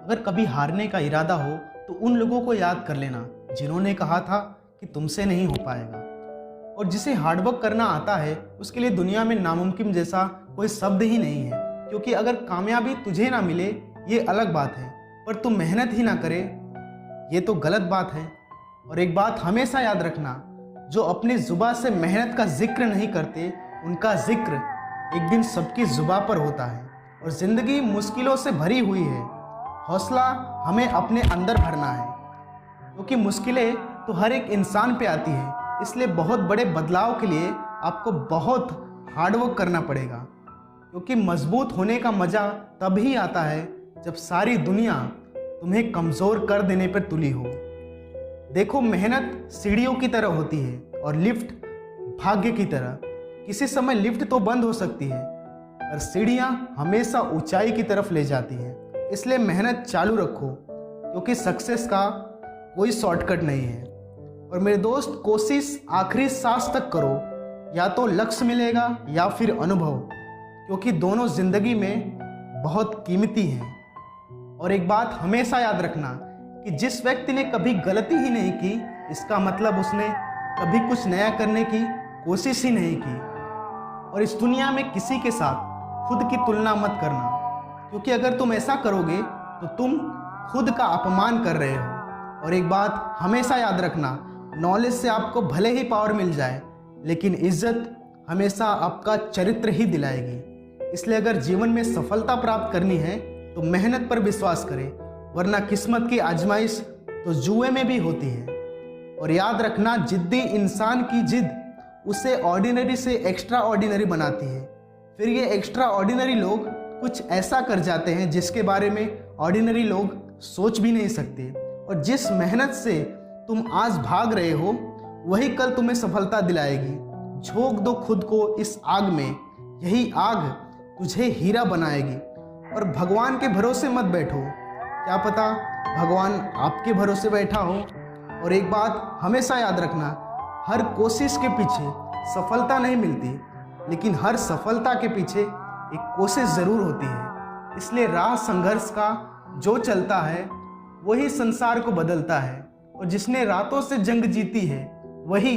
अगर कभी हारने का इरादा हो तो उन लोगों को याद कर लेना जिन्होंने कहा था कि तुमसे नहीं हो पाएगा। और जिसे हार्डवर्क करना आता है उसके लिए दुनिया में नामुमकिन जैसा कोई शब्द ही नहीं है, क्योंकि अगर कामयाबी तुझे ना मिले ये अलग बात है, पर तू मेहनत ही ना करे ये तो गलत बात है। और एक बात हमेशा याद रखना, जो अपनी जुबान से मेहनत का जिक्र नहीं करते उनका जिक्र एक दिन सबकी जुबान पर होता है। और ज़िंदगी मुश्किलों से भरी हुई है, हौसला हमें अपने अंदर भरना है, क्योंकि मुश्किलें तो हर एक इंसान पे आती है। इसलिए बहुत बड़े बदलाव के लिए आपको बहुत हार्डवर्क करना पड़ेगा, क्योंकि मजबूत होने का मज़ा तभी आता है जब सारी दुनिया तुम्हें कमज़ोर कर देने पर तुली हो। देखो, मेहनत सीढ़ियों की तरह होती है और लिफ्ट भाग्य की तरह। किसी समय लिफ्ट तो बंद हो सकती है, पर सीढ़ियाँ हमेशा ऊंचाई की तरफ ले जाती हैं। इसलिए मेहनत चालू रखो, क्योंकि सक्सेस का कोई शॉर्टकट नहीं है। और मेरे दोस्त, कोशिश आखिरी सांस तक करो, या तो लक्ष्य मिलेगा या फिर अनुभव, क्योंकि दोनों जिंदगी में बहुत कीमती हैं। और एक बात हमेशा याद रखना कि जिस व्यक्ति ने कभी गलती ही नहीं की, इसका मतलब उसने कभी कुछ नया करने की कोशिश ही नहीं की। और इस दुनिया में किसी के साथ खुद की तुलना मत करना, क्योंकि अगर तुम ऐसा करोगे तो तुम खुद का अपमान कर रहे हो। और एक बात हमेशा याद रखना, नॉलेज से आपको भले ही पावर मिल जाए, लेकिन इज्जत हमेशा आपका चरित्र ही दिलाएगी। इसलिए अगर जीवन में सफलता प्राप्त करनी है तो मेहनत पर विश्वास करें, वरना किस्मत की आजमाइश तो जुए में भी होती है। और याद रखना, जिद्दी इंसान की जिद उसे ऑर्डिनरी से एक्स्ट्रा ऑर्डिनरी बनाती है। फिर ये एक्स्ट्रा ऑर्डिनरी लोग कुछ ऐसा कर जाते हैं जिसके बारे में ऑर्डिनरी लोग सोच भी नहीं सकते। और जिस मेहनत से तुम आज भाग रहे हो वही कल तुम्हें सफलता दिलाएगी। झोंक दो खुद को इस आग में, यही आग तुझे हीरा बनाएगी। और भगवान के भरोसे मत बैठो, क्या पता भगवान आपके भरोसे बैठा हो। और एक बात हमेशा याद रखना, हर कोशिश के पीछे सफलता नहीं मिलती, लेकिन हर सफलता के पीछे एक कोशिश ज़रूर होती है। इसलिए राह संघर्ष का जो चलता है वही संसार को बदलता है, और जिसने रातों से जंग जीती है वही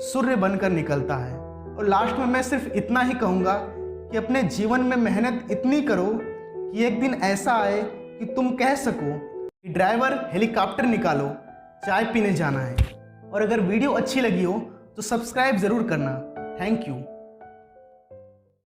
सूर्य बनकर निकलता है। और लास्ट में मैं सिर्फ इतना ही कहूँगा कि अपने जीवन में मेहनत इतनी करो कि एक दिन ऐसा आए कि तुम कह सको कि ड्राइवर हेलीकॉप्टर निकालो, चाय पीने जाना है। और अगर वीडियो अच्छी लगी हो तो सब्सक्राइब ज़रूर करना। Thank you.